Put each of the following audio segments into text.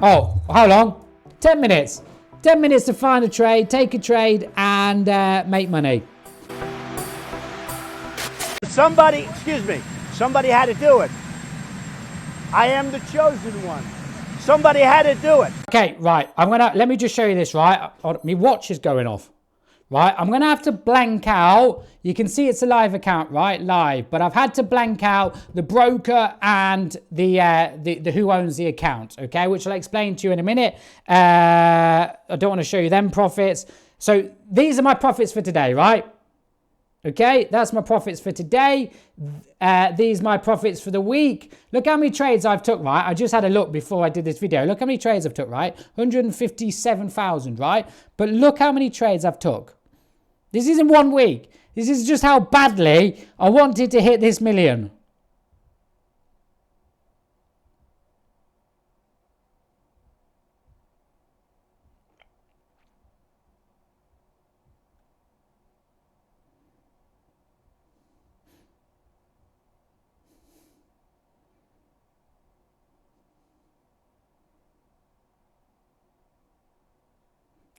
Oh, how long? 10 minutes. 10 minutes to find a trade, take a trade, and make money. Somebody had to do it. I am the chosen one. Somebody had to do it. Okay, right. Let me just show you this, right? My watch is going off. Right, I'm gonna have to blank out. You can see it's a live account, right? Live, but I've had to blank out the broker and the who owns the account, okay? Which I'll explain to you in a minute. I don't want to show you them profits. So these are my profits for today, right? Okay, that's my profits for today. These are my profits for the week. Look how many trades I've took, right? I just had a look before I did this video. Look how many trades I've took, right? 157,000, right? But look how many trades I've took. This isn't 1 week. This is just how badly I wanted to hit this million.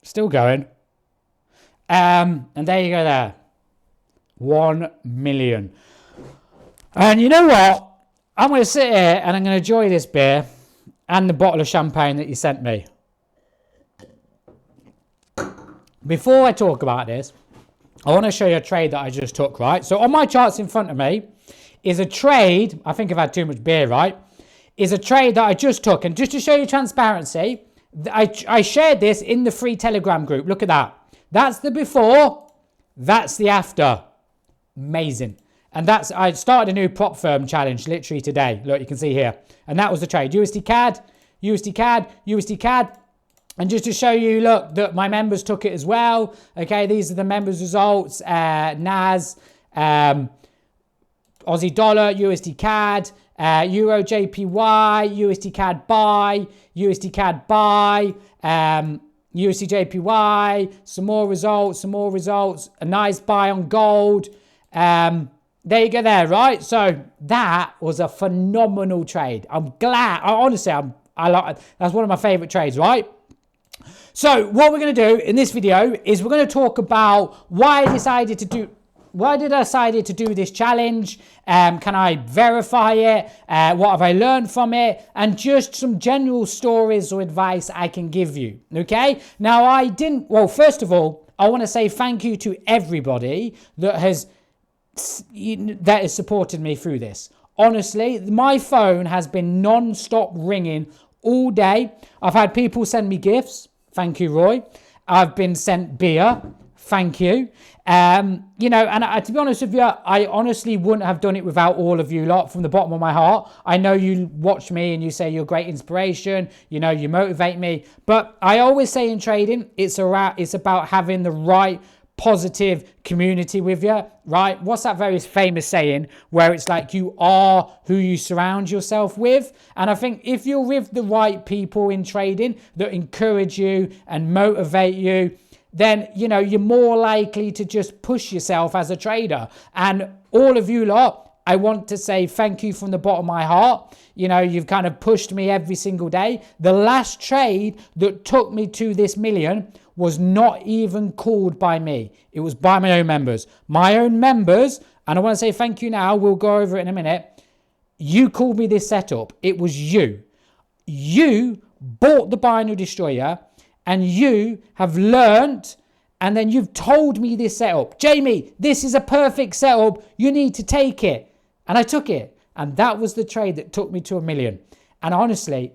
Still going. And there you go there. 1 million. And you know what? I'm going to sit here and I'm going to enjoy this beer and the bottle of champagne that you sent me. Before I talk about this, I want to show you a trade that I just took, right? So on my charts in front of me is a trade. I think I've had too much beer, right? Is a trade that I just took. And just to show you transparency, I shared this in the free Telegram group. Look at that. That's the before, that's the after. Amazing. And I started a new prop firm challenge literally today. Look, you can see here. And that was the trade. USD CAD, USD CAD, USD CAD. And just to show you, look, that my members took it as well. Okay, these are the members' results. NAS, Aussie dollar, USD CAD, Euro JPY, USD CAD buy, USD CAD buy, USD JPY, some more results, a nice buy on gold. There you go there, right? So that was a phenomenal trade. I'm glad, honestly, I like, that's one of my favorite trades, right? So what we're going to do in this video is we're going to talk about why I decided to do this challenge. Can I verify it? What have I learned from it? And just some general stories or advice I can give you. Okay. Now first of all, I want to say thank you to everybody that has supported me through this. Honestly, my phone has been non-stop ringing all day. I've had people send me gifts. Thank you, Roy. I've been sent beer. Thank you. And to be honest with you, I honestly wouldn't have done it without all of you lot from the bottom of my heart. I know you watch me and you say you're great inspiration. You motivate me. But I always say in trading, it's about having the right positive community with you, right? What's that very famous saying where it's like you are who you surround yourself with? And I think if you're with the right people in trading that encourage you and motivate you, then, you're more likely to just push yourself as a trader. And all of you lot, I want to say thank you from the bottom of my heart. You've kind of pushed me every single day. The last trade that took me to this million was not even called by me. It was by my own members. My own members, and I want to say thank you now. We'll go over it in a minute. You called me this setup. It was you. You bought the binary destroyer and you have learned, and then you've told me this setup. Jamie, this is a perfect setup. You need to take it. And I took it. And that was the trade that took me to a million. And honestly,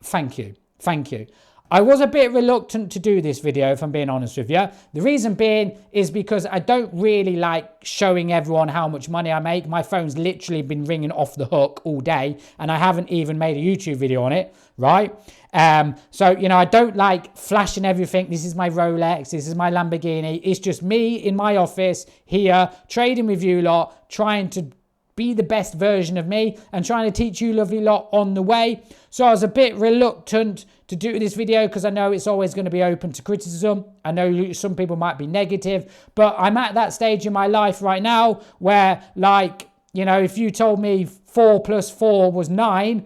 thank you. Thank you. I was a bit reluctant to do this video, if I'm being honest with you. The reason being is because I don't really like showing everyone how much money I make. My phone's literally been ringing off the hook all day, and I haven't even made a YouTube video on it, right? So, I don't like flashing everything. This is my Rolex. This is my Lamborghini. It's just me in my office here, trading with you lot, trying to be the best version of me and trying to teach you lovely lot on the way. So I was a bit reluctant to do this video because I know it's always going to be open to criticism. I know some people might be negative, but I'm at that stage in my life right now where, if you told me 4 + 4 was 9,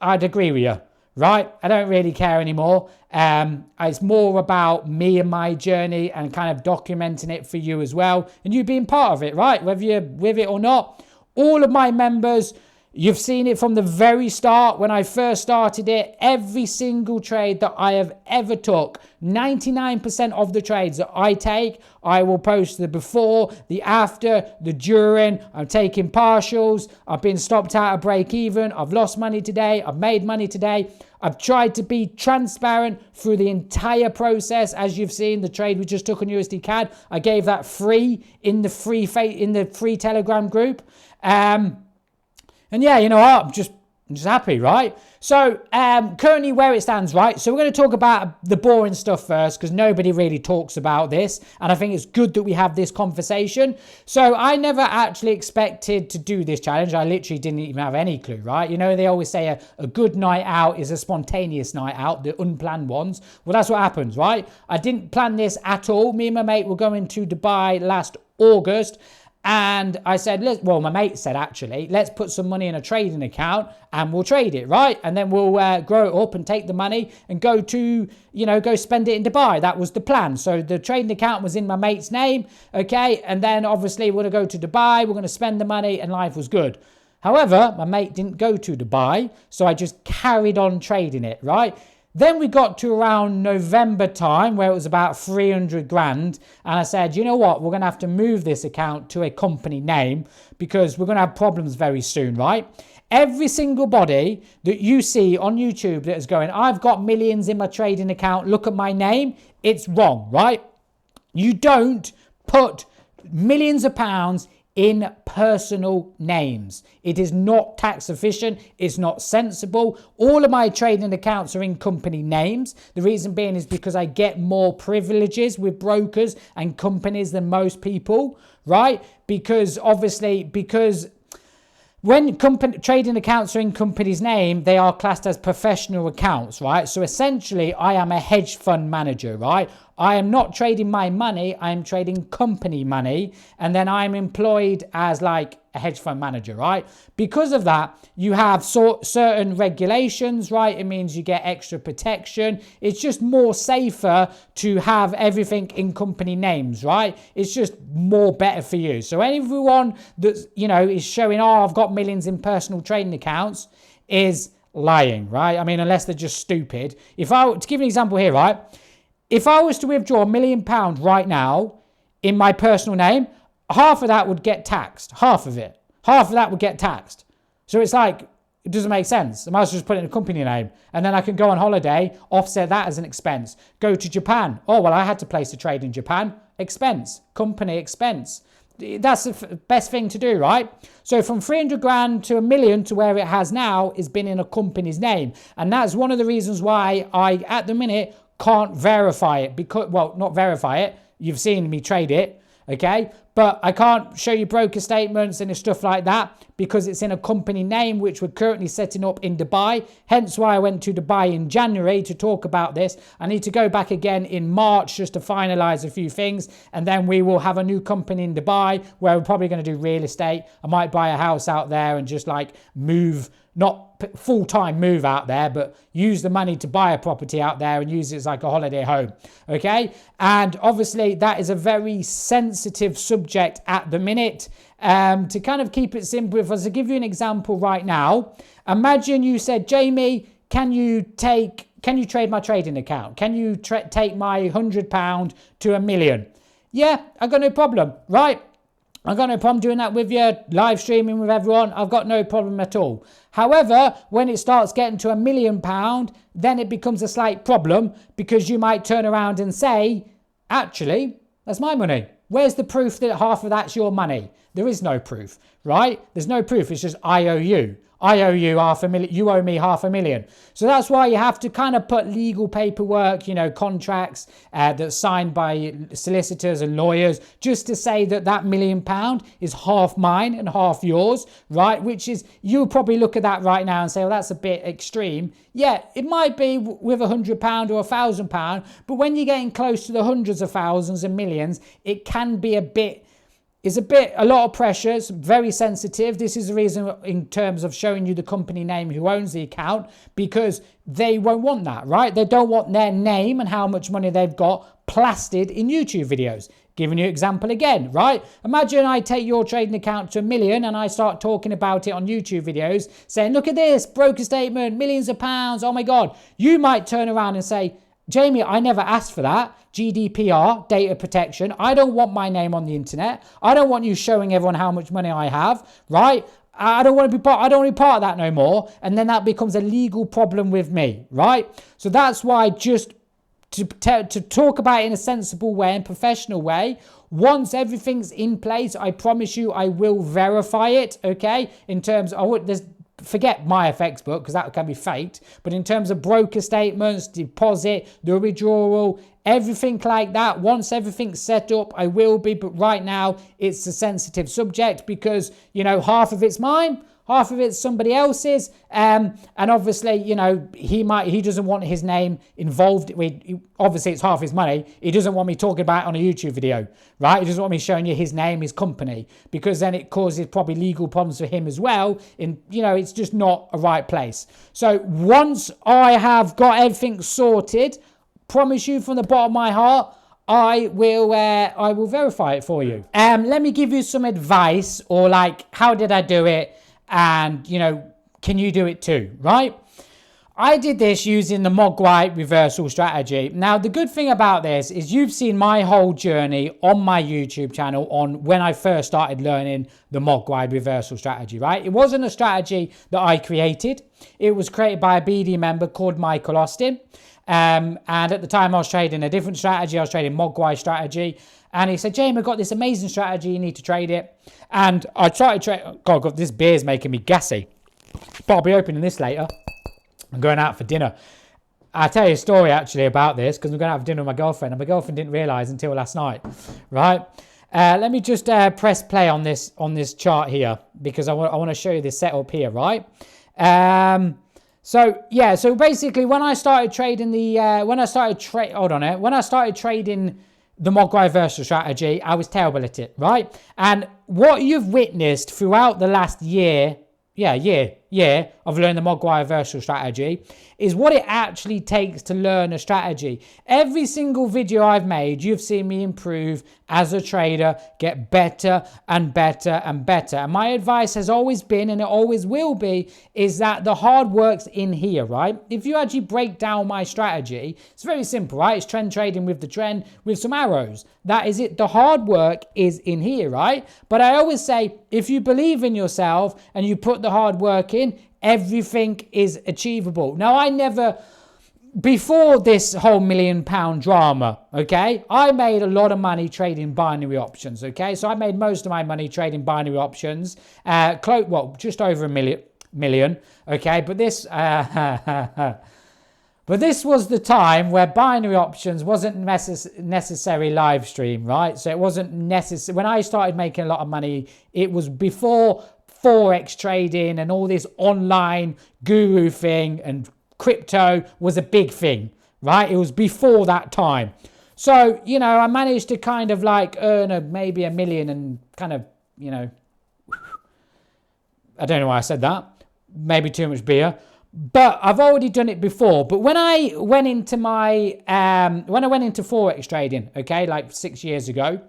I'd agree with you, right? I don't really care anymore. It's more about me and my journey and kind of documenting it for you as well. And you being part of it, right? Whether you're with it or not. All of my members, you've seen it from the very start when I first started it. Every single trade that I have ever took, 99% of the trades that I take, I will post the before, the after, the during. I'm taking partials. I've been stopped out of break even. I've lost money today. I've made money today. I've tried to be transparent through the entire process. As you've seen, the trade we just took on USD CAD, I gave that free in the free Telegram group. And yeah, you know what? I'm just happy, right? So currently where it stands, right? So we're going to talk about the boring stuff first because nobody really talks about this. And I think it's good that we have this conversation. So I never actually expected to do this challenge. I literally didn't even have any clue, right? You know, they always say a good night out is a spontaneous night out, the unplanned ones. Well, that's what happens, right? I didn't plan this at all. Me and my mate were going to Dubai last August. And I said, my mate said, actually, let's put some money in a trading account and we'll trade it, right? And then we'll grow it up and take the money and go spend it in Dubai. That was the plan. So the trading account was in my mate's name, okay? And then obviously we're going to go to Dubai, we're going to spend the money and life was good. However, my mate didn't go to Dubai, so I just carried on trading it, right? Then we got to around November time where it was about 300 grand. And I said, you know what? We're going to have to move this account to a company name because we're going to have problems very soon, right? Every single body that you see on YouTube that is going, I've got millions in my trading account. Look at my name. It's wrong, right? You don't put millions of pounds in personal names. It is not tax efficient. It's not sensible. All of my trading accounts are in company names. The reason being is because I get more privileges with brokers and companies than most people, right? Because when trading accounts are in company's name, they are classed as professional accounts, right? So essentially, I am a hedge fund manager, right? I am not trading my money, I am trading company money, and then I'm employed as like a hedge fund manager, right? Because of that, you have certain regulations, right? It means you get extra protection. It's just more safer to have everything in company names, right? It's just more better for you. So everyone that, is showing, I've got millions in personal trading accounts is lying, right? I mean, unless they're just stupid. To give an example here, right? If I was to withdraw £1 million right now in my personal name, half of that would get taxed. Half of that would get taxed. So it's like, it doesn't make sense. I might as well just put it in a company name. And then I can go on holiday, offset that as an expense. Go to Japan. Oh, well, I had to place a trade in Japan. Expense. Company expense. That's the best thing to do, right? So from 300 grand to 1 million to where it has now has been in a company's name. And that's one of the reasons why I, at the minute, can't verify it. Not verify it. You've seen me trade it. Okay, but I can't show you broker statements and stuff like that because it's in a company name which we're currently setting up in Dubai. Hence why I went to Dubai in January to talk about this. I need to go back again in March just to finalize a few things, and then we will have a new company in Dubai where we're probably going to do real estate. I might buy a house out there and just like move, not full-time move out there, but use the money to buy a property out there and use it as like a holiday home. Okay, and obviously that is a very sensitive subject at the minute. To kind of keep it simple, if I was to give you an example right now, imagine you said, Jamie, can you trade my trading account? Can you take my £100 to £1 million? Yeah, I've got no problem, right? I've got no problem doing that with you, live streaming with everyone. I've got no problem at all. However, when it starts getting to £1 million, then it becomes a slight problem because you might turn around and say, actually, that's my money. Where's the proof that half of that's your money? There is no proof, right? There's no proof. It's just I owe you. I owe you $500,000. You owe me $500,000. So that's why you have to kind of put legal paperwork, contracts that's signed by solicitors and lawyers, just to say that £1 million is half mine and half yours, right? Which is, you'll probably look at that right now and say, well, that's a bit extreme. Yeah, it might be with £100 or £1,000, but when you're getting close to the hundreds of thousands and millions, it can be a bit It's a lot of pressure. It's very sensitive. This is the reason in terms of showing you the company name who owns the account, because they won't want that, right? They don't want their name and how much money they've got plastered in YouTube videos. Giving you an example again, right? Imagine I take your trading account to 1 million and I start talking about it on YouTube videos, saying, look at this, broker statement, millions of pounds, oh my God. You might turn around and say, Jamie, I never asked for that. GDPR, data protection. I don't want my name on the internet. I don't want you showing everyone how much money I have, right? I don't want to be part of that no more. And then that becomes a legal problem with me, right? So that's why just to talk about it in a sensible way and professional way, once everything's in place, I promise you I will verify it, okay? In terms of, forget my FX book because that can be faked, but in terms of broker statements, deposit, the withdrawal, everything like that, once everything's set up, I will be. But right now it's a sensitive subject because, you know, half of it's mine, half of it's somebody else's, and obviously, you know, he doesn't want his name involved. Obviously it's half his money. He doesn't want me talking about it on a YouTube video, right? He doesn't want me showing you his name, his company, because then it causes probably legal problems for him as well. And, you know, it's just not a right place. So once I have got everything sorted, promise you from the bottom of my heart, I will verify it for you. Let me give you some advice, or like, how did I do it? And, you know, can you do it too, right? I did this using the Mogwai Reversal Strategy. Now, the good thing about this is you've seen my whole journey on my YouTube channel on when I first started learning the Mogwai Reversal Strategy, right? It wasn't a strategy that I created. It was created by a BD member called Michael Austin. And at the time I was trading a different strategy. I was trading Mogwai strategy. And he said, Jamie, I've got this amazing strategy. You need to trade it. And I tried to trade. God, this beer's making me gassy. But I'll be opening this later. I'm going out for dinner. I'll tell you a story actually about this because I'm going out for dinner with my girlfriend. And my girlfriend didn't realise until last night. Right? Let me just press play on this chart here because I want to show you this setup here, right? So basically when I started trading when I started trading the Mogwai Reversal Strategy, I was terrible at it, right? And what you've witnessed throughout the last year of learning the Mogwai Reversal Strategy is what it actually takes to learn a strategy. Every single video I've made, you've seen me improve as a trader, get better and better and better. And my advice has always been, and it always will be, is that the hard work's in here, right? If you actually break down my strategy, it's very simple, right? It's trend trading with the trend with some arrows. That is it. The hard work is in here, right? But I always say, if you believe in yourself and you put the hard work in, everything is achievable. Now, before this whole £1 million drama, okay, I made a lot of money trading binary options, okay? So I made most of my money trading binary options, just over a million, okay? But this was the time where binary options wasn't necessary live stream, right? So it wasn't necessary. When I started making a lot of money, it was before Forex trading and all this online guru thing, and crypto was a big thing, right? It was before that time. So, you know, I managed to kind of like earn maybe $1 million and kind of, you know, I don't know why I said that. Maybe too much beer. But I've already done it before. But when I went into Forex trading, okay, like 6 years ago,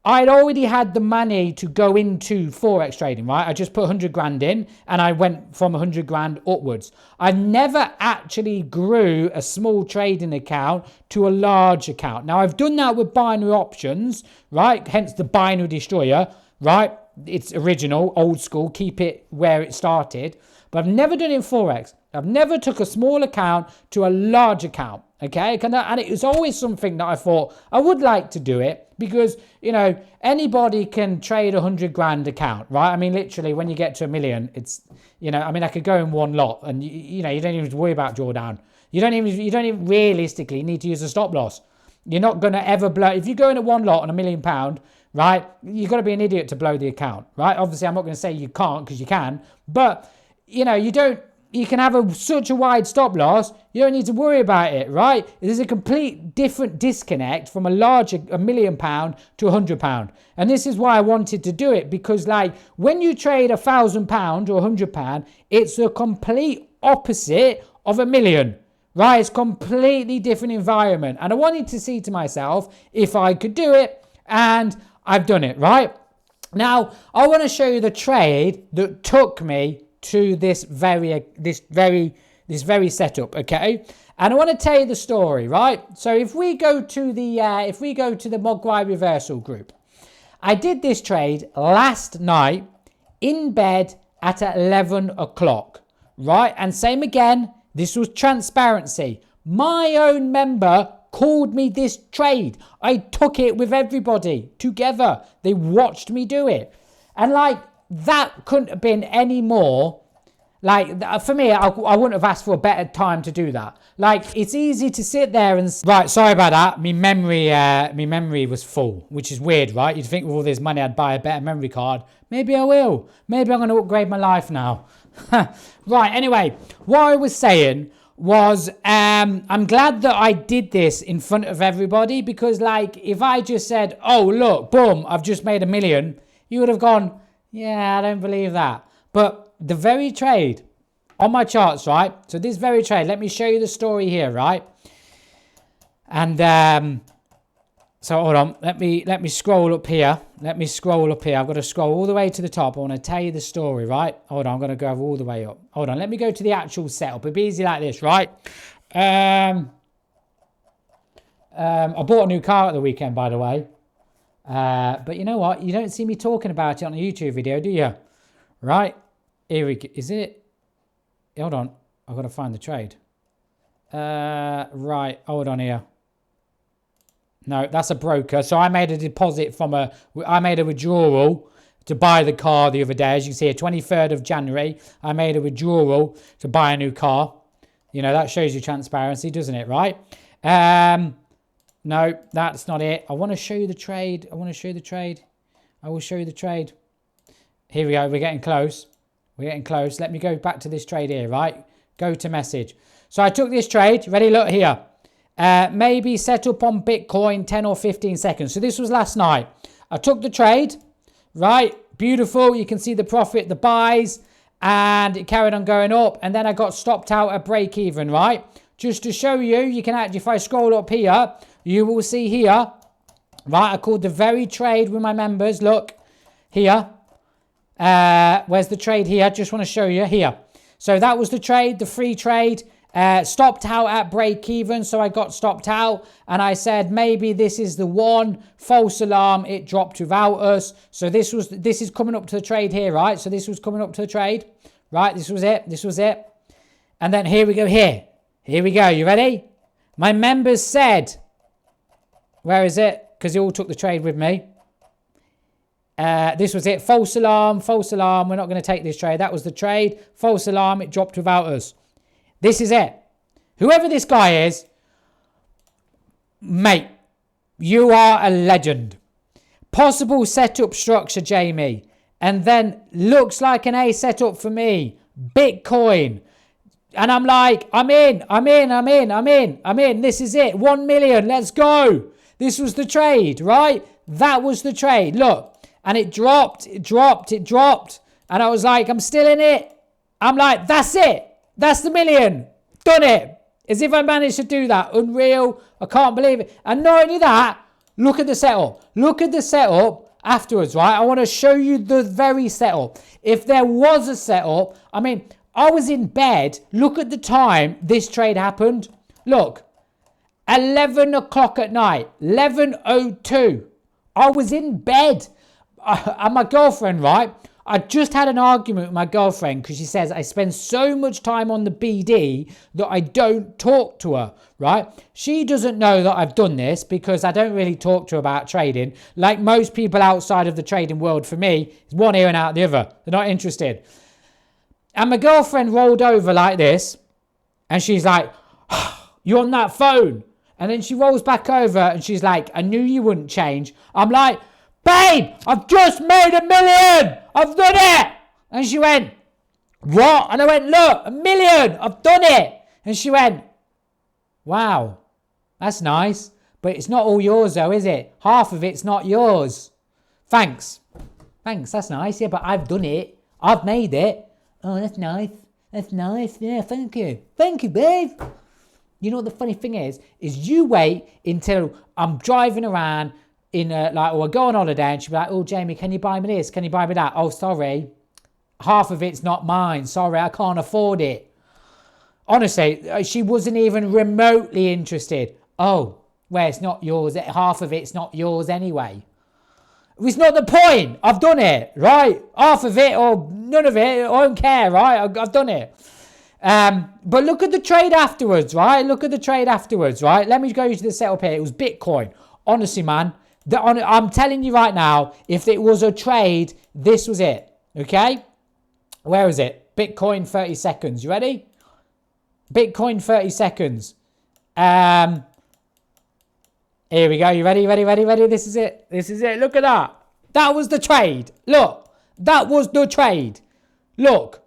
I'd already had the money to go into Forex trading, right? I just put 100 grand in and I went from 100 grand upwards. I never actually grew a small trading account to a large account. Now, I've done that with binary options, right? Hence the binary destroyer, right? It's original, old school, keep it where it started. But I've never done it in Forex. I've never took a small account to a large account, okay? And it was always something that I thought I would like to do it because, you know, anybody can trade 100 grand account, right? I mean, literally, when you get to $1 million, it's, you know, I mean, I could go in one lot and, you know, you don't even worry about drawdown. You don't even realistically need to use a stop loss. You're not going to ever blow. If you go in at one lot on £1 million, right, you've got to be an idiot to blow the account, right? Obviously, I'm not going to say you can't because you can, but, you know, you don't, you can have such a wide stop loss, you don't need to worry about it, right? There's a complete different disconnect from a million pound to £100. And this is why I wanted to do it, because like when you trade £1,000 or £100, it's a complete opposite of a million, right? It's completely different environment. And I wanted to see to myself if I could do it, and I've done it, right? Now, I want to show you the trade that took me to this very setup, okay? And I want to tell you the story, right? So if we go to the Mogwai Reversal group, I did this trade last night in bed at 11 o'clock, right? And same again, this was transparency. My own member called me this trade. I took it with everybody together. They watched me do it. And like, that couldn't have been any more, like, for me, I wouldn't have asked for a better time to do that. Like, it's easy to sit there and, right, sorry about that, my memory was full, which is weird, right? You'd think with all this money I'd buy a better memory card. Maybe I will. Maybe I'm going to upgrade my life now. Right, anyway, what I was saying was, I'm glad that I did this in front of everybody, because like, if I just said, oh, look, boom, I've just made $1 million, you would have gone, yeah, I don't believe that. But the very trade on my charts, right? So this very trade, let me show you the story here, right? And so hold on, let me scroll up here. I've got to scroll all the way to the top. I want to tell you the story, right? Hold on, I'm going to go all the way up. Hold on, let me go to the actual setup. It'll be easy like this, right? I bought a new car at the weekend, by the way. But you know what? You don't see me talking about it on a YouTube video, do you? Right? Here we go. Is it? Hold on. I've got to find the trade. Right. Hold on here. No, that's a broker. So I made a deposit I made a withdrawal to buy the car the other day. As you can see here, 23rd of January, I made a withdrawal to buy a new car. You know, that shows you transparency, doesn't it? Right? No, that's not it. I want to show you the trade. I will show you the trade. Here we go. We're getting close. Let me go back to this trade here, right? Go to message. So I took this trade. Ready? Look here. Maybe set up on Bitcoin 10 or 15 seconds. So this was last night. I took the trade, right? Beautiful. You can see the profit, the buys, and it carried on going up. And then I got stopped out at break even, right? Just to show you, you can actually, if I scroll up here, you will see here, right? I called the very trade with my members. Look here. Where's the trade here? Just want to show you here. So that was the trade, the free trade. Stopped out at break even, so I got stopped out, and I said maybe this is the one. False alarm, it dropped without us. So this is coming up to the trade here, right? So this was coming up to the trade, right? This was it. And then here we go. Here we go. You ready? My members said, where is it? Because they all took the trade with me. This was it. False alarm. We're not going to take this trade. That was the trade. False alarm, it dropped without us. This is it. Whoever this guy is, mate, you are a legend. Possible setup structure, Jamie. And then looks like an A setup for me. Bitcoin. And I'm like, I'm in. This is it. 1 million. Let's go. This was the trade, right? That was the trade. Look. And it dropped. And I was like, I'm still in it. I'm like, that's it. That's the million. Done it. As if I managed to do that. Unreal. I can't believe it. And not only that, look at the setup. Look at the setup afterwards, right? I want to show you the very setup. If there was a setup, I mean, I was in bed. Look at the time this trade happened. Look. 11 o'clock at night. 11:02. I was in bed. And my girlfriend, right? I just had an argument with my girlfriend because she says I spend so much time on the BD that I don't talk to her, right? She doesn't know that I've done this because I don't really talk to her about trading. Like most people outside of the trading world, for me, it's one ear and out the other. They're not interested. And my girlfriend rolled over like this and she's like, you're on that phone. And then she rolls back over and she's like, I knew you wouldn't change. I'm like, babe, I've just made $1 million. I've done it. And she went, What? And I went, look, 1 million, I've done it. And she went, wow, that's nice. But it's not all yours though, is it? Half of it's not yours. Thanks, that's nice. Yeah, but I've done it. I've made it. Oh, that's nice. Yeah, thank you, babe. You know what the funny thing is you wait until I'm driving around or I go on holiday and she'll be like, oh, Jamie, can you buy me this? Can you buy me that? Oh, sorry. Half of it's not mine. Sorry, I can't afford it. Honestly, she wasn't even remotely interested. Oh, well, it's not yours. Half of it's not yours anyway. It's not the point. I've done it, right? Half of it or none of it. I don't care, right? I've done it. But look at the trade afterwards, right? Right? Let me go to the setup here. It was Bitcoin. Honestly, man, I'm telling you right now, if it was a trade, this was it. Okay? Where is it? Bitcoin 30 seconds. You ready? Bitcoin 30 seconds. Here we go. You ready? This is it. Look at that. That was the trade. Look. That was the trade. Look.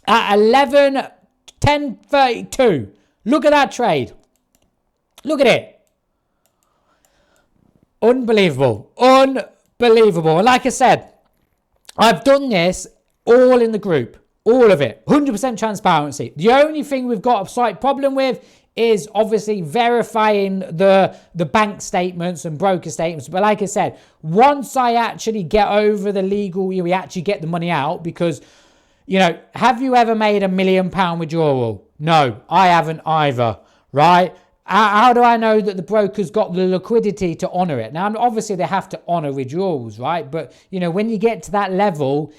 At 10:32. Look at that trade. Look at it. Unbelievable. And like I said, I've done this all in the group. All of it. 100% transparency. The only thing we've got a slight problem with is obviously verifying the bank statements and broker statements. But like I said, once I actually get over the legal, we actually get the money out because, have you ever made £1 million withdrawal? No, I haven't either, right? How do I know that the broker's got the liquidity to honor it? Now, obviously they have to honor withdrawals, right? But, when you get to that level,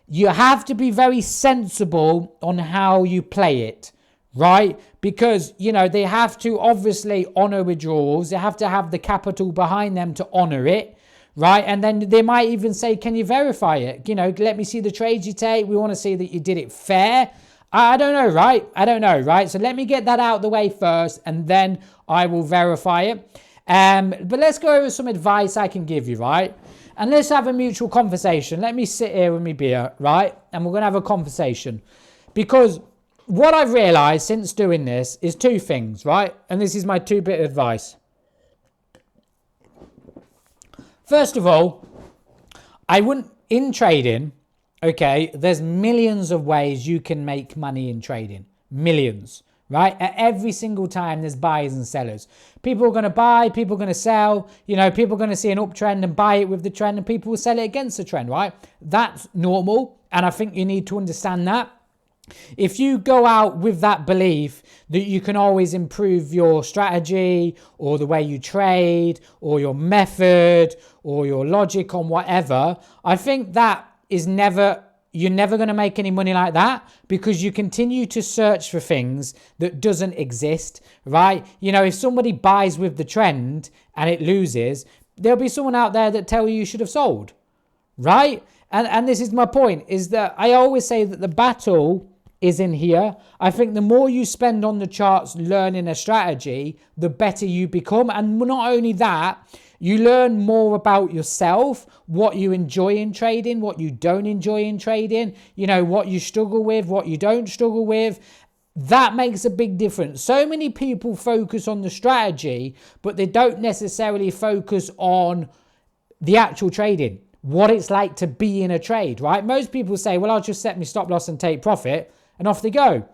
you have to be very sensible on how you play it, right? Because, they have to obviously honor withdrawals. They have to have the capital behind them to honor it, right? And then they might even say, can you verify it? Let me see the trades you take. We want to see that you did it fair. I don't know, right? So let me get that out of the way first, and then I will verify it. But let's go over some advice I can give you, right? And let's have a mutual conversation. Let me sit here with me beer, right? And we're going to have a conversation. Because what I've realized since doing this is two things, right? And this is my 2-bit advice. First of all, in trading, okay, there's millions of ways you can make money in trading. Millions, right? At every single time there's buyers and sellers. People are going to buy, people are going to sell, people are going to see an uptrend and buy it with the trend, and people will sell it against the trend, right? That's normal. And I think you need to understand that. If you go out with that belief that you can always improve your strategy or the way you trade or your method or your logic on whatever, I think that is you're never going to make any money like that, because you continue to search for things that doesn't exist, right? If somebody buys with the trend and it loses, there'll be someone out there that tell you should have sold, right? And this is my point, is that I always say that the battle is in here. I think the more you spend on the charts learning a strategy, the better you become. And not only that, you learn more about yourself, what you enjoy in trading, what you don't enjoy in trading, what you struggle with, what you don't struggle with. That makes a big difference. So many people focus on the strategy, but they don't necessarily focus on the actual trading, what it's like to be in a trade, right? Most people say, well, I'll just set my stop loss and take profit, and off they go.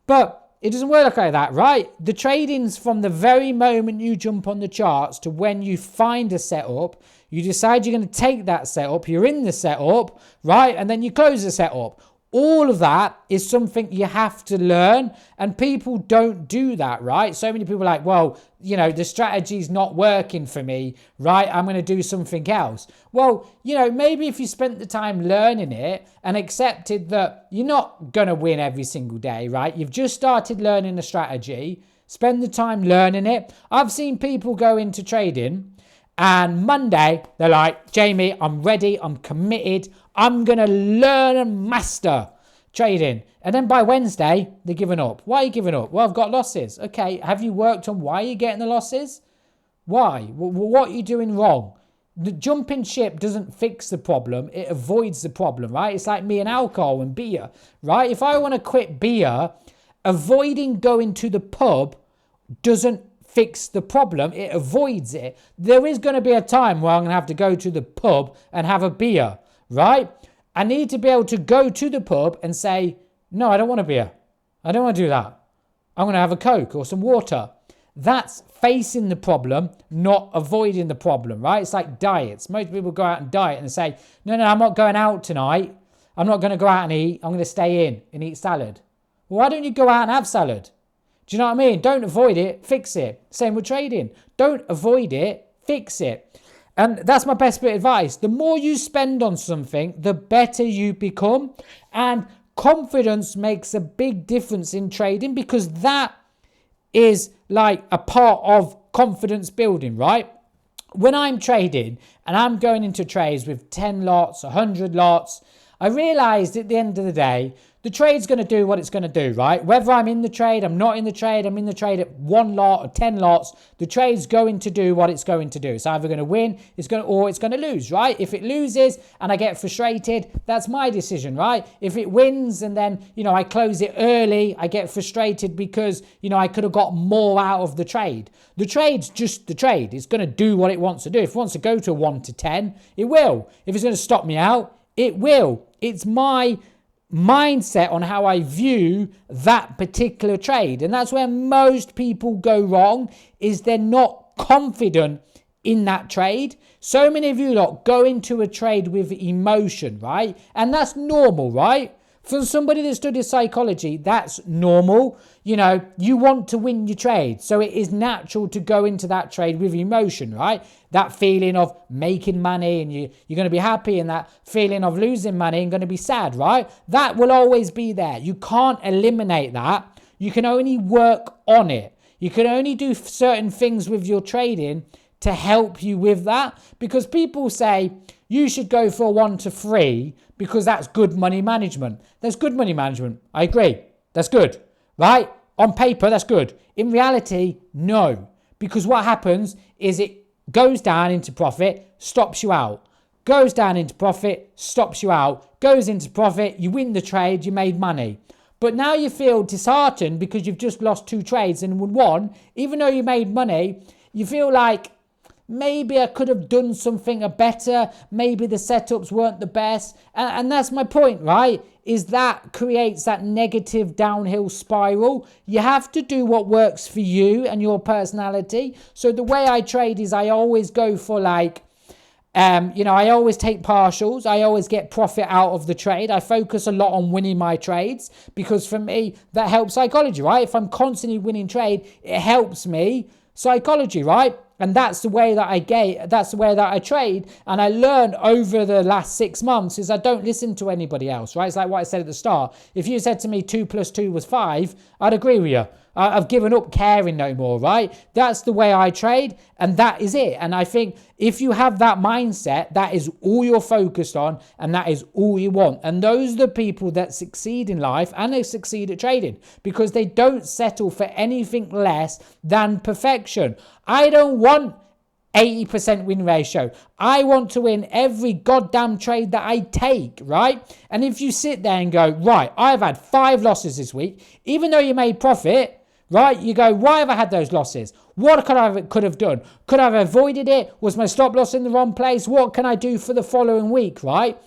But it doesn't work like that, right? The trading's from the very moment you jump on the charts to when you find a setup, you decide you're going to take that setup, you're in the setup, right? And then you close the setup. All of that is something you have to learn, and people don't do that, right? So many people are like, well, the strategy's not working for me, right? I'm going to do something else. Well, maybe if you spent the time learning it and accepted that you're not going to win every single day, right? You've just started learning the strategy, spend the time learning it. I've seen people go into trading and Monday, they're like, Jamie, I'm ready, I'm committed, I'm going to learn and master trading. And then by Wednesday, they're giving up. Why are you giving up? Well, I've got losses. Okay, have you worked on why you're getting the losses? Why? What are you doing wrong? The jumping ship doesn't fix the problem. It avoids the problem, right? It's like me and alcohol and beer, right? If I want to quit beer, avoiding going to the pub doesn't fix the problem. It avoids it. There is going to be a time where I'm going to have to go to the pub and have a beer, right? I need to be able to go to the pub and say, no, I don't want a beer. I don't want to do that. I'm going to have a Coke or some water. That's facing the problem, not avoiding the problem, right? It's like diets. Most people go out and diet and say, no, I'm not going out tonight. I'm not going to go out and eat. I'm going to stay in and eat salad. Well, why don't you go out and have salad? Do you know what I mean? Don't avoid it, fix it. Same with trading. Don't avoid it, fix it. And that's my best bit of advice. The more you spend on something, the better you become. And confidence makes a big difference in trading, because that is like a part of confidence building, right? When I'm trading and I'm going into trades with 10 lots, 100 lots, I realized at the end of the day, the trade's going to do what it's going to do, right? Whether I'm in the trade, I'm not in the trade, I'm in the trade at 1 lot or 10 lots, the trade's going to do what it's going to do. It's either going to win, or it's going to lose, right? If it loses and I get frustrated, that's my decision, right? If it wins and then, I close it early, I get frustrated because, I could have got more out of the trade. The trade's just the trade. It's going to do what it wants to do. If it wants to go to 1 to 10, it will. If it's going to stop me out, it will. It's my mindset on how I view that particular trade. And that's where most people go wrong, is they're not confident in that trade. So many of you lot go into a trade with emotion, right? And that's normal, right? For somebody that studied psychology, that's normal. You want to win your trade. So it is natural to go into that trade with emotion, right? That feeling of making money and you're going to be happy, and that feeling of losing money and going to be sad, right? That will always be there. You can't eliminate that. You can only work on it. You can only do certain things with your trading to help you with that, because people say you should go for 1 to 3 because that's good money management. That's good money management. I agree. That's good, right? On paper, that's good. In reality, no. Because what happens is it goes down into profit, stops you out. Goes down into profit, stops you out. Goes into profit, you win the trade, you made money. But now you feel disheartened because you've just lost 2 trades and won 1. Even though you made money, you feel like, maybe I could have done something better. Maybe the setups weren't the best. And that's my point, right? Is that creates that negative downhill spiral. You have to do what works for you and your personality. So the way I trade is I always go for I always take partials. I always get profit out of the trade. I focus a lot on winning my trades, because for me, that helps psychology, right? If I'm constantly winning trade, it helps me psychology, right? And that's the way that that's the way that I trade. And I learned over the last 6 months is I don't listen to anybody else, right? It's like what I said at the start. If you said to me 2 + 2 was 5, I'd agree with you. I've given up caring no more, right? That's the way I trade, and that is it. And I think if you have that mindset, that is all you're focused on, and that is all you want. And those are the people that succeed in life, and they succeed at trading, because they don't settle for anything less than perfection. I don't want 80% win ratio. I want to win every goddamn trade that I take, right? And if you sit there and go, right, I've had 5 losses this week, even though you made profit, right? You go, why have I had those losses? What could have done? Could I have avoided it? Was my stop loss in the wrong place? What can I do for the following week, right?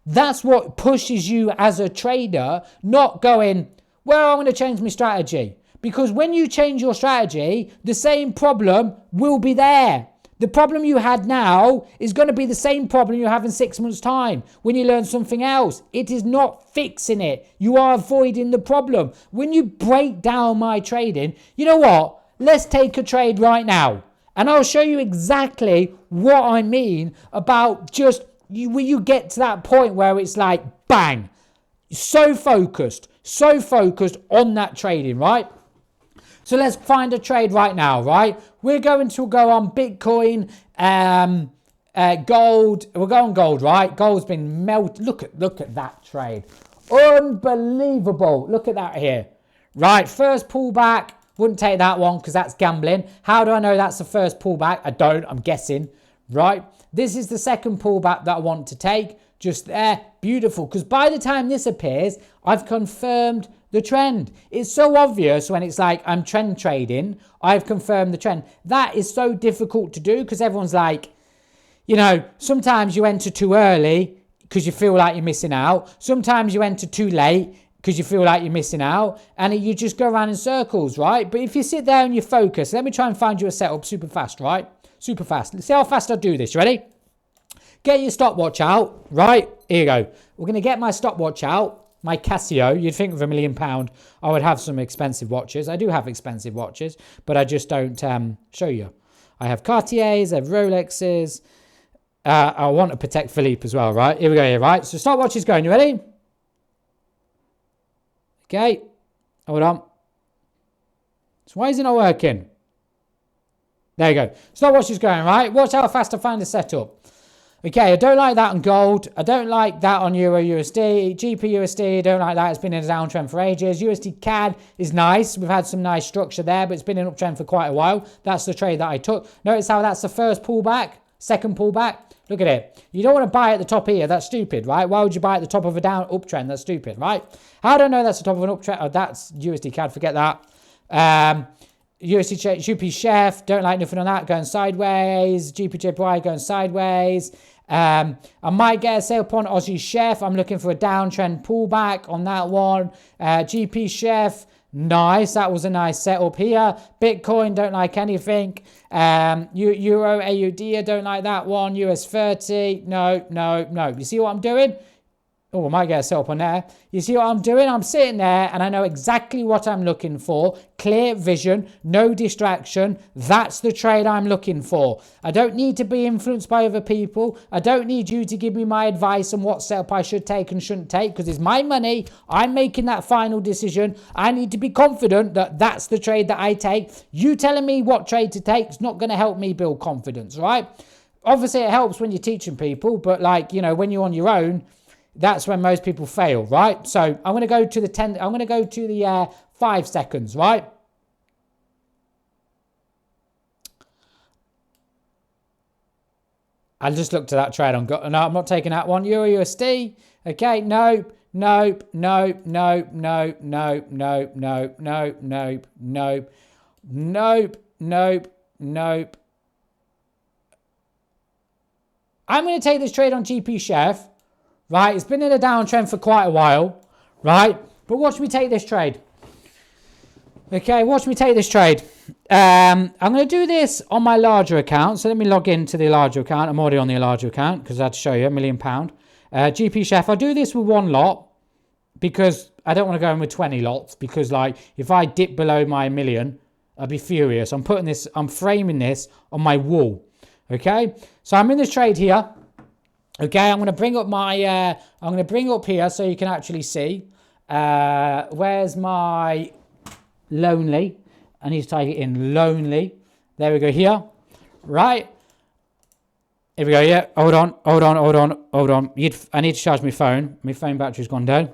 That's what pushes you as a trader, not going, well, I'm going to change my strategy. Because when you change your strategy, the same problem will be there. The problem you had now is going to be the same problem you have in 6 months' time when you learn something else. It is not fixing it. You are avoiding the problem. When you break down my trading, you know what? Let's take a trade right now. And I'll show you exactly what I mean about just when you get to that point where it's like, bang. So focused on that trading, right? So let's find a trade right now, right? We're going to go on Bitcoin, gold. We'll go on gold, right? Gold's been melted. Look at that trade. Unbelievable. Look at that here. Right, first pullback. Wouldn't take that one because that's gambling. How do I know that's the first pullback? I don't. I'm guessing. right? This is the second pullback that I want to take. Just there, beautiful. Because by the time this appears, I've confirmed the trend. It's so obvious when it's like I'm trend trading. I've confirmed the trend. That is so difficult to do because everyone's like, you know, sometimes you enter too early because you feel like you're missing out. Sometimes you enter too late because you feel like you're missing out. And you just go around in circles, right? But if you sit there and you focus, let me try and find you a setup super fast, right? Super fast. Let's see how fast I do this. Ready? Get your stopwatch out, right? Here you go. We're going to get my stopwatch out. My Casio. You'd think with £1 million, I would have some expensive watches. I do have expensive watches, but I just don't show you. I have Cartiers, I have Rolexes. I want to protect Philippe as well, right? Here we go here, right? So stopwatch is going. You ready? Okay. Hold on. So why is it not working? There you go. Stopwatch is going, right? Watch how fast I find the setup. Okay, I don't like that on gold. I don't like that on Euro USD. GP USD, don't like that. It's been in a downtrend for ages. USD CAD is nice. We've had some nice structure there, but it's been an uptrend for quite a while. That's the trade that I took. Notice how that's the first pullback, second pullback. Look at it. You don't want to buy at the top here. That's stupid, right? Why would you buy at the top of a down uptrend? That's stupid, right? How do I know that's the top of an uptrend? Oh, that's USD CAD. Forget that. USD GP Chef, don't like nothing on that, going sideways. GP JPY going sideways. I might get a sale upon Aussie Chef. I'm looking for a downtrend pullback on that one. GP Chef, nice. That was a nice setup here. Bitcoin, don't like anything. Euro AUD, I don't like that one. US 30, no. You see what I'm doing? Oh, I might get a sell up on there. You see what I'm doing? I'm sitting there and I know exactly what I'm looking for. Clear vision, no distraction. That's the trade I'm looking for. I don't need to be influenced by other people. I don't need you to give me my advice on what setup I should take and shouldn't take because it's my money. I'm making that final decision. I need to be confident that that's the trade that I take. You telling me what trade to take is not going to help me build confidence, right? Obviously, it helps when you're teaching people, but like, you know, when you're on your own, that's when most people fail, right? So I'm going to go to the 10. I'm going to go to the 5 seconds, right? I just looked at that trade. No, I'm not taking that one. Euro USD. Okay, nope. I'm going to take this trade on GP Chef. Right, it's been in a downtrend for quite a while, right? But watch me take this trade. Okay, watch me take this trade. I'm going to do this on my larger account. So let me log into the larger account. I'm already on the larger account because I had to show you £1 million. GP Chef, I'll do this with 1 lot because I don't want to go in with 20 lots because like if I dip below my $1 million, I'd be furious. I'm framing this on my wall. Okay, so I'm in this trade here. Okay, I'm going to bring up my, I'm going to bring up here so you can actually see. Where's my lonely? I need to type it in lonely. There we go here. Right. Here we go. Yeah. Hold on. I need to charge my phone. My phone battery's gone down.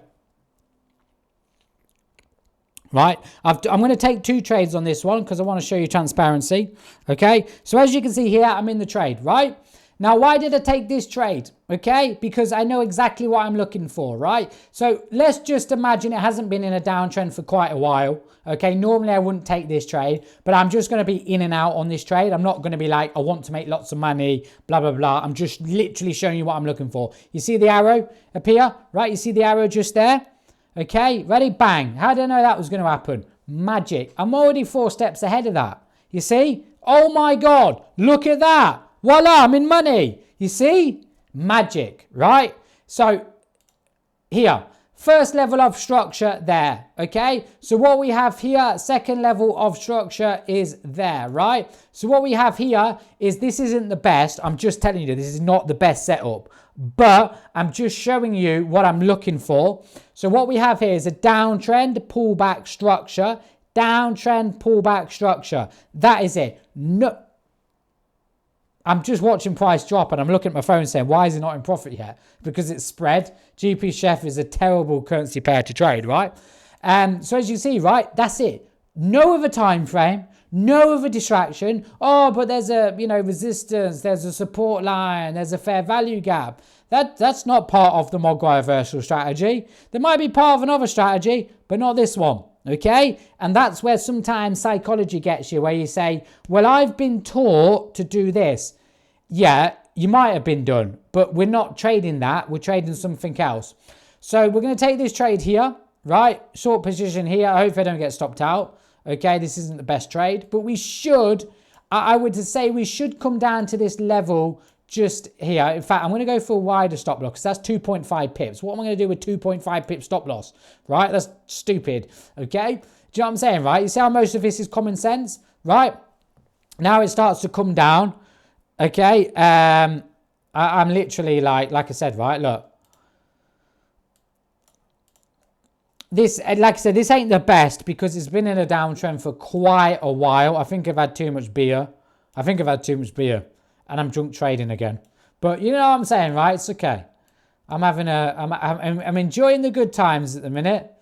Right. I'm going to take 2 trades on this one because I want to show you transparency. Okay. So as you can see here, I'm in the trade, right? Now, why did I take this trade? Okay, because I know exactly what I'm looking for, right? So let's just imagine it hasn't been in a downtrend for quite a while. Okay, normally I wouldn't take this trade, but I'm just going to be in and out on this trade. I'm not going to be like, I want to make lots of money, blah, blah, blah. I'm just literally showing you what I'm looking for. You see the arrow appear, right? You see the arrow just there? Okay, ready? Bang. How did I know that was going to happen? Magic. I'm already 4 steps ahead of that. You see? Oh my God, look at that. Voila, I'm in money. You see? Magic, right? So here, first level of structure there, okay? So what we have here, second level of structure is there, right? So what we have here is this isn't the best. I'm just telling you this is not the best setup, but I'm just showing you what I'm looking for. So what we have here is a downtrend pullback structure, downtrend pullback structure. That is it. No. I'm just watching price drop and I'm looking at my phone saying, why is it not in profit yet? Because it's spread. GP Chef is a terrible currency pair to trade, right? So as you see, right, that's it. No other time frame, No other distraction. Oh, but there's a, resistance, there's a support line, there's a fair value gap. That's not part of the Mogwai Reversal Strategy. There might be part of another strategy, but not this one. Okay? And that's where sometimes psychology gets you, where you say, well, I've been taught to do this. Yeah, you might have been done, but we're not trading that. We're trading something else. So we're going to take this trade here, right? Short position here. I hope I don't get stopped out. Okay, this isn't the best trade, but we should, I would say we should come down to this level just here. In fact, I'm going to go for a wider stop loss because that's 2.5 pips. What am I going to do with 2.5 pip stop loss? Right? That's stupid. Okay? Do you know what I'm saying, right? You see how most of this is common sense, right? Now it starts to come down. Okay? I'm literally like I said, right? Look. This, like I said, this ain't the best because it's been in a downtrend for quite a while. I think I've had too much beer. And I'm drunk trading again. But you know what I'm saying, right? It's okay. I'm enjoying the good times at the minute.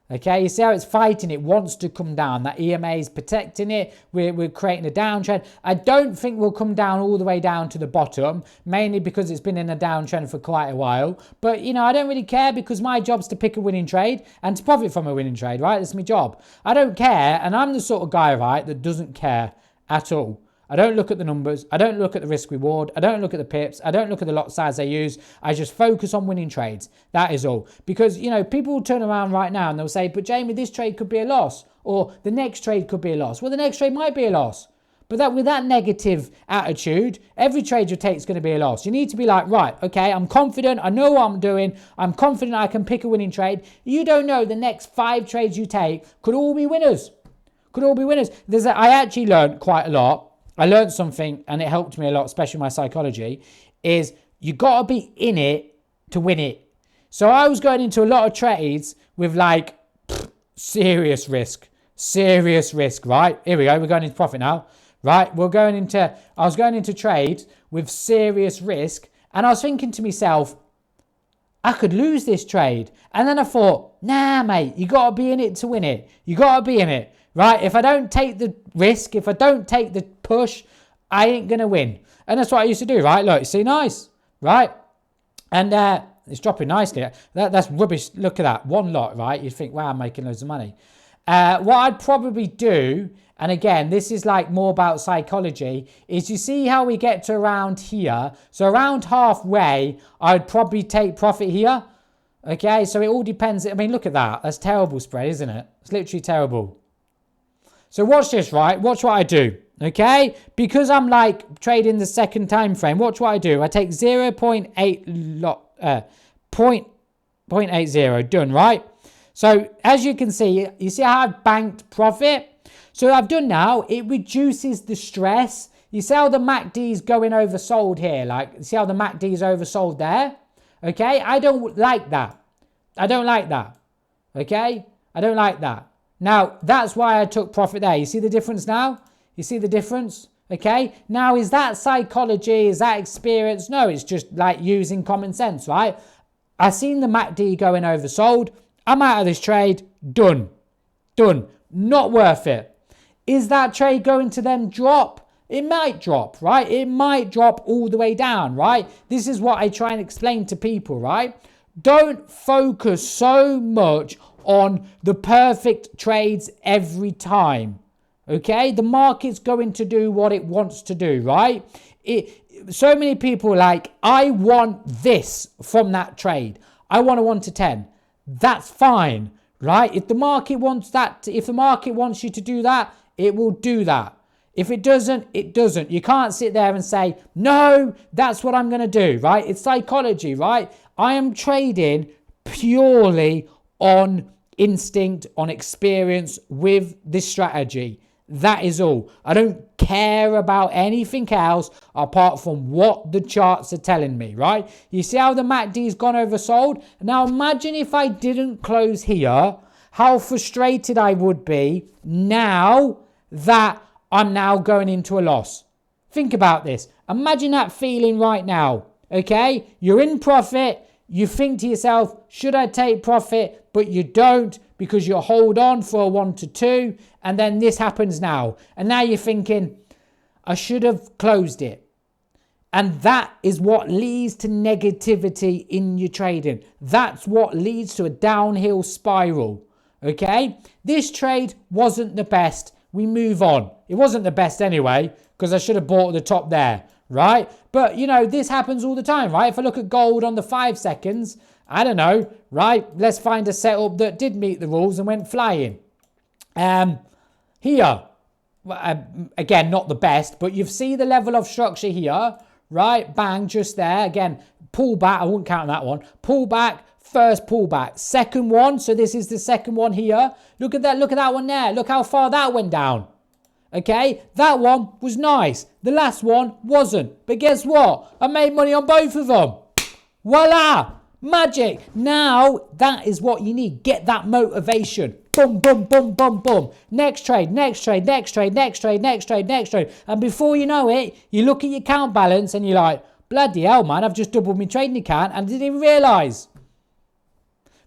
Okay, you see how it's fighting? It wants to come down. That EMA is protecting it. We're creating a downtrend. I don't think we'll come down all the way down to the bottom, mainly because it's been in a downtrend for quite a while. But, I don't really care because my job's to pick a winning trade and to profit from a winning trade, right? That's my job. I don't care, and I'm the sort of guy, right, that doesn't care at all. I don't look at the numbers. I don't look at the risk reward. I don't look at the pips. I don't look at the lot size I use. I just focus on winning trades. That is all. Because, people will turn around right now and they'll say, but Jamie, this trade could be a loss. Or the next trade could be a loss. Well, the next trade might be a loss. But with that negative attitude, every trade you take is going to be a loss. You need to be like, right, okay, I'm confident. I know what I'm doing. I'm confident I can pick a winning trade. You don't know the next 5 trades you take could all be winners. I actually learned quite a lot. I learned something and it helped me a lot, especially my psychology, is you got to be in it to win it. So I was going into a lot of trades with serious risk, right? Here we go. We're going into profit now, right? I was going into trades with serious risk and I was thinking to myself, I could lose this trade. And then I thought, nah, mate, you got to be in it to win it. You got to be in it. Right? If I don't take the risk, if I don't take the push, I ain't going to win. And that's what I used to do, right? Look, you see, nice, right? And it's dropping nicely. That's rubbish. Look at that. One lot, right? You think, wow, I'm making loads of money. What I'd probably do, and again, this is more about psychology, is you see how we get to around here. So around halfway, I'd probably take profit here. Okay, so it all depends. I mean, look at that. That's terrible spread, isn't it? It's literally terrible. So watch this, right? Watch what I do, okay? Because I'm trading the second time frame, watch what I do. I take 0.80, done, right? So as you can see, you see how I've banked profit? So what I've done now, it reduces the stress. You see how the MACD is going oversold here? See how the MACD is oversold there? Okay, I don't like that. Okay, I don't like that. Now, that's why I took profit there. You see the difference now? You see the difference? Okay. Now, is that psychology? Is that experience? No, it's just using common sense, right? I seen the MACD going oversold. I'm out of this trade. Done. Not worth it. Is that trade going to then drop? It might drop, right? It might drop all the way down, right? This is what I try and explain to people, right? Don't focus so much on the perfect trades every time. Okay? The market's going to do what it wants to do, right? So many people I want this from that trade. I want a 1 to 10. That's fine, right? If the market wants that, if the market wants you to do that, it will do that. If it doesn't, it doesn't. You can't sit there and say, no, that's what I'm going to do, right? It's psychology, right? I am trading purely on instinct, on experience with this strategy. That is all. I don't care about anything else apart from what the charts are telling me, right? You see how the MACD's gone oversold? Now imagine if I didn't close here, how frustrated I would be now that I'm now going into a loss. Think about this. Imagine that feeling right now, okay? You're in profit. You think to yourself, should I take profit? But you don't because you hold on for a 1 to 2, and then this happens now. And now you're thinking, I should have closed it. And that is what leads to negativity in your trading. That's what leads to a downhill spiral. Okay? This trade wasn't the best. We move on. It wasn't the best anyway, because I should have bought at the top there, right? But, you know, this happens all the time, right? If I look at gold on the 5 seconds, I don't know, right? Let's find a setup that did meet the rules and went flying. Here, again, not the best, but you see the level of structure here, right? Bang, just there. Again, pull back. I wouldn't count that one. Pull back, first pullback. Second one, so this is the second one here. Look at that one there. Look how far that went down. Okay, that one was nice. The last one wasn't. But guess what? I made money on both of them. Voila! Magic. Now, that is what you need. Get that motivation. Boom, boom, boom, boom, boom. Next trade, next trade, next trade, next trade, next trade, next trade. And before you know it, you look at your account balance and you're like, bloody hell, man, I've just doubled my trading account and didn't even realise.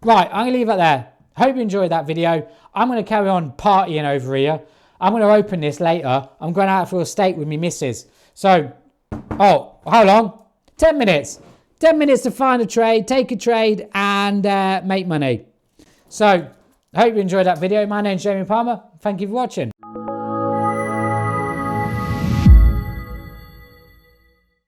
Right, I'm going to leave it there. Hope you enjoyed that video. I'm going to carry on partying over here. I'm going to open this later. I'm going out for a steak with me missus. So, oh, how long? 10 minutes. 10 minutes to find a trade, take a trade, and make money. So, I hope you enjoyed that video. My name's Jamie Palmer. Thank you for watching.